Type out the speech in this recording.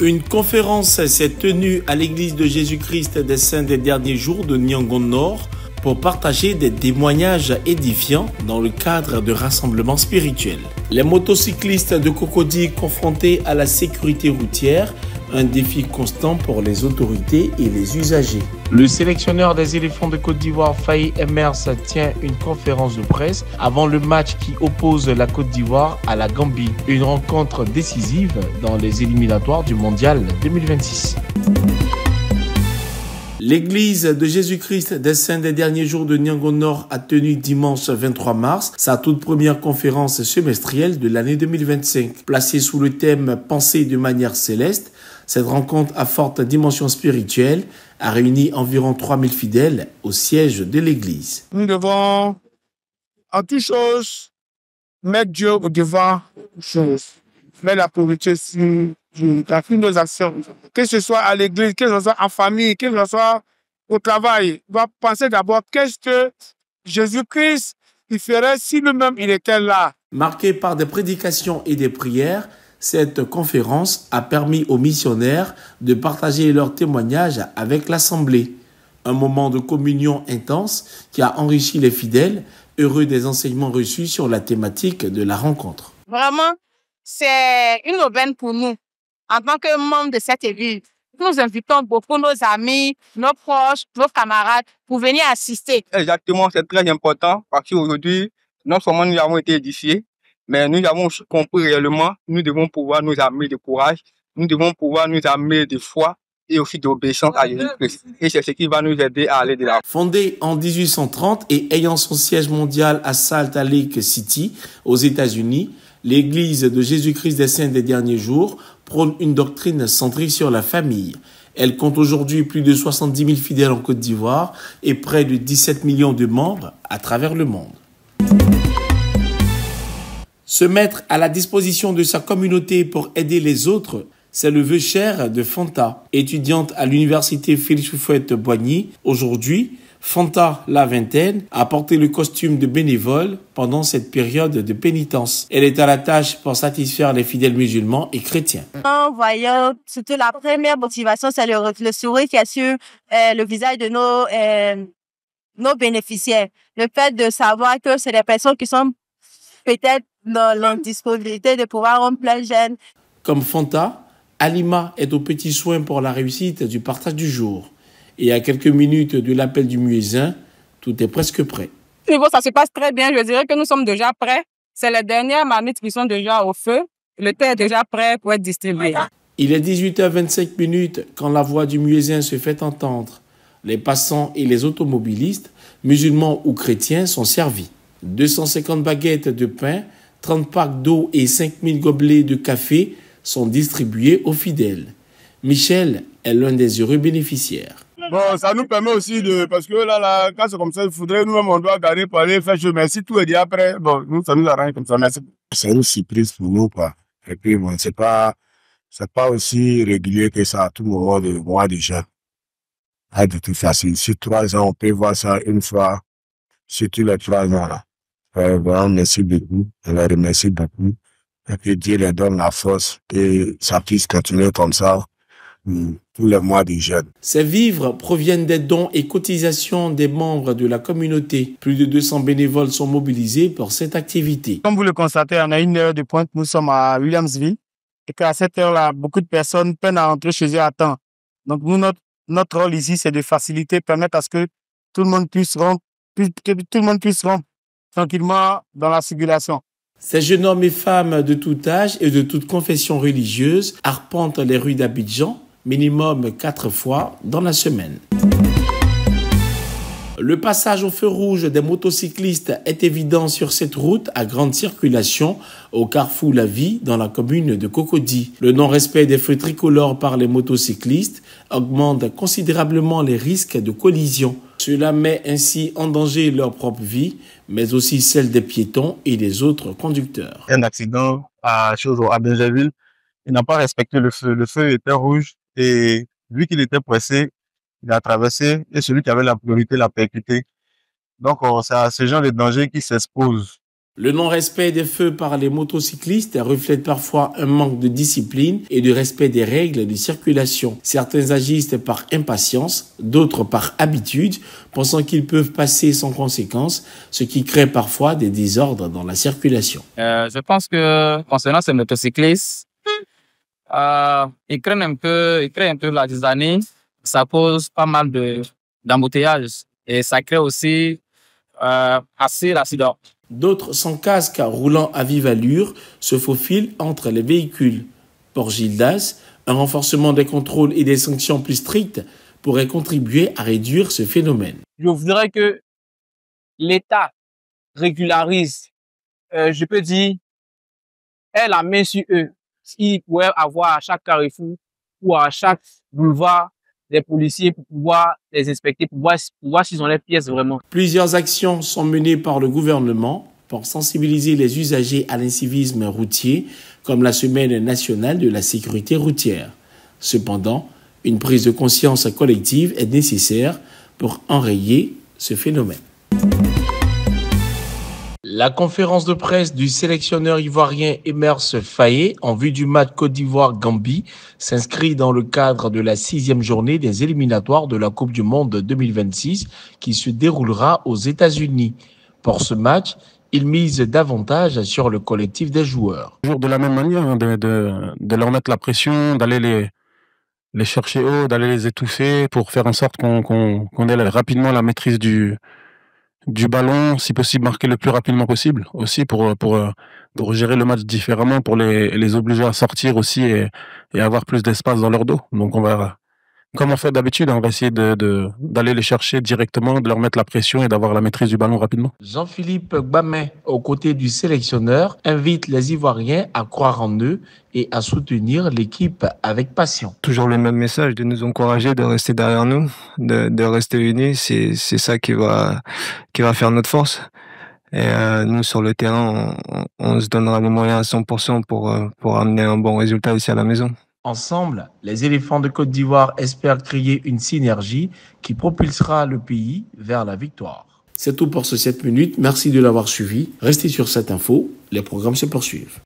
Une conférence s'est tenue à l'église de Jésus-Christ des Saints des Derniers Jours de Yangon Nord pour partager des témoignages édifiants dans le cadre de rassemblements spirituels. Les motocyclistes de Cocody confrontés à la sécurité routière, un défi constant pour les autorités et les usagers. Le sélectionneur des éléphants de Côte d'Ivoire, Faye Emers, tient une conférence de presse avant le match qui oppose la Côte d'Ivoire à la Gambie. Une rencontre décisive dans les éliminatoires du Mondial 2026. L'église de Jésus-Christ des Saints des Derniers Jours de Yangon Nord a tenu dimanche 23 mars sa toute première conférence semestrielle de l'année 2025. Placée sous le thème « Penser de manière céleste », cette rencontre à forte dimension spirituelle a réuni environ 3000 fidèles au siège de l'église. Nous devons, en toute chose, mettre Dieu au devant des choses. Mettre la priorité sur Dieu dans toutes nos actions. Que ce soit à l'église, que ce soit en famille, que ce soit au travail. On va penser d'abord qu'est-ce que Jésus-Christ il ferait si lui-même il était là. Marquée par des prédications et des prières, cette conférence a permis aux missionnaires de partager leurs témoignages avec l'Assemblée. Un moment de communion intense qui a enrichi les fidèles, heureux des enseignements reçus sur la thématique de la rencontre. Vraiment, c'est une aubaine pour nous, en tant que membres de cette église. Nous invitons beaucoup nos amis, nos proches, nos camarades pour venir assister. Exactement, c'est très important parce qu'aujourd'hui, non seulement nous avons été édifiés, mais nous avons aussi compris réellement, nous devons pouvoir nous amener de courage, nous devons pouvoir nous amener de foi et aussi d'obéissance à Jésus-Christ. Et c'est ce qui va nous aider à aller de l'avant. Fondée en 1830 et ayant son siège mondial à Salt Lake City, aux États-Unis, l'Église de Jésus-Christ des Saints des Derniers Jours prône une doctrine centrée sur la famille. Elle compte aujourd'hui plus de 70 000 fidèles en Côte d'Ivoire et près de 17 millions de membres à travers le monde. Se mettre à la disposition de sa communauté pour aider les autres, c'est le vœu cher de Fanta, étudiante à l'université Félix Houphouët-Boigny. Aujourd'hui, Fanta, la vingtaine, a porté le costume de bénévole pendant cette période de pénitence. Elle est à la tâche pour satisfaire les fidèles musulmans et chrétiens. En voyant, surtout la première motivation, c'est le sourire qui est sur le visage de nos bénéficiaires. Le fait de savoir que c'est des personnes qui sont peut-être dans l'indisponibilité de pouvoir rendre plein jeune. Comme Fanta, Alima est aux petits soins pour la réussite du partage du jour. Et à quelques minutes de l'appel du muezzin, tout est presque prêt. Niveau, ça se passe très bien. Je dirais que nous sommes déjà prêts. C'est les dernières marmites qui sont déjà au feu. Le thé est déjà prêt pour être distribué. Il est 18h25 quand la voix du muezzin se fait entendre. Les passants et les automobilistes, musulmans ou chrétiens, sont servis. 250 baguettes de pain, 30 packs d'eau et 5000 gobelets de café sont distribués aux fidèles. Michel est l'un des heureux bénéficiaires. Bon, ça nous permet aussi de... Parce que là quand c'est comme ça, il faudrait nous-mêmes, on doit garder pour aller faire chose. Mais si tout est dit après, bon, nous, ça nous arrange comme ça. Merci. C'est une surprise pour nous, quoi. Et puis, bon, c'est pas aussi régulier que ça à tout moment de mois déjà. Ah, de toute façon, sur 3 ans, on peut voir ça une fois, sur tous les 3 ans, là. Vraiment, merci beaucoup. Je les remercie beaucoup. Et puis, Dieu leur donne la force et ça puisse continuer comme ça. Tous les mois des jeunes. Ces vivres proviennent des dons et cotisations des membres de la communauté. Plus de 200 bénévoles sont mobilisés pour cette activité. Comme vous le constatez, on a une heure de pointe, nous sommes à Williamsville. Et qu'à cette heure-là, beaucoup de personnes peinent à rentrer chez eux à temps. Donc, nous, notre rôle ici, c'est de faciliter, permettre à ce que tout le monde puisse rentrer tranquillement dans la circulation. Ces jeunes hommes et femmes de tout âge et de toute confession religieuse arpentent les rues d'Abidjan, minimum 4 fois dans la semaine. Le passage au feu rouge des motocyclistes est évident sur cette route à grande circulation au carrefour La Vie dans la commune de Cocody. Le non-respect des feux tricolores par les motocyclistes augmente considérablement les risques de collision. Cela met ainsi en danger leur propre vie, mais aussi celle des piétons et des autres conducteurs. Un accident à Benjerville, il n'a pas respecté le feu. Le feu était rouge et vu qu'il était pressé, il a traversé et celui qui avait la priorité l'a percuté. Donc, c'est à ce genre de danger qui s'expose. Le non-respect des feux par les motocyclistes reflète parfois un manque de discipline et de respect des règles de circulation. Certains agissent par impatience, d'autres par habitude, pensant qu'ils peuvent passer sans conséquence, ce qui crée parfois des désordres dans la circulation. Je pense que concernant ces motocyclistes, ils craignent un peu la zizanie. Ça cause pas mal d'embouteillages et ça crée aussi assez d'accidents. D'autres sans casque, roulant à vive allure, se faufilent entre les véhicules. Pour Gildas, un renforcement des contrôles et des sanctions plus strictes pourrait contribuer à réduire ce phénomène. Je voudrais que l'État régularise, je peux dire, ait la main sur eux. Ils pourraient avoir à chaque carrefour ou à chaque boulevard des policiers pour pouvoir les inspecter, pour voir s'ils ont les pièces vraiment. Plusieurs actions sont menées par le gouvernement pour sensibiliser les usagers à l'incivisme routier, comme la Semaine nationale de la sécurité routière. Cependant, une prise de conscience collective est nécessaire pour enrayer ce phénomène. La conférence de presse du sélectionneur ivoirien Emerse Faé en vue du match Côte d'Ivoire-Gambie s'inscrit dans le cadre de la 6e journée des éliminatoires de la Coupe du Monde 2026 qui se déroulera aux États-Unis. Pour ce match, il mise davantage sur le collectif des joueurs. Toujours de la même manière, de leur mettre la pression, d'aller les chercher haut, d'aller les étouffer pour faire en sorte qu'on ait rapidement la maîtrise du ballon, si possible marquer le plus rapidement possible, aussi pour gérer le match différemment, pour les obliger à sortir aussi et avoir plus d'espace dans leur dos. Donc on va, comme on fait d'habitude, on va essayer d'aller les chercher directement, de leur mettre la pression et d'avoir la maîtrise du ballon rapidement. Jean-Philippe Gbamé, aux côtés du sélectionneur, invite les Ivoiriens à croire en eux et à soutenir l'équipe avec passion. Toujours le même message, de nous encourager, de rester derrière nous, de rester unis, c'est ça qui va faire notre force. Et nous, sur le terrain, on se donnera les moyens à 100% pour amener un bon résultat ici à la maison. Ensemble, les éléphants de Côte d'Ivoire espèrent créer une synergie qui propulsera le pays vers la victoire. C'est tout pour ce 7 minutes. Merci de l'avoir suivi. Restez sur cette info. Les programmes se poursuivent.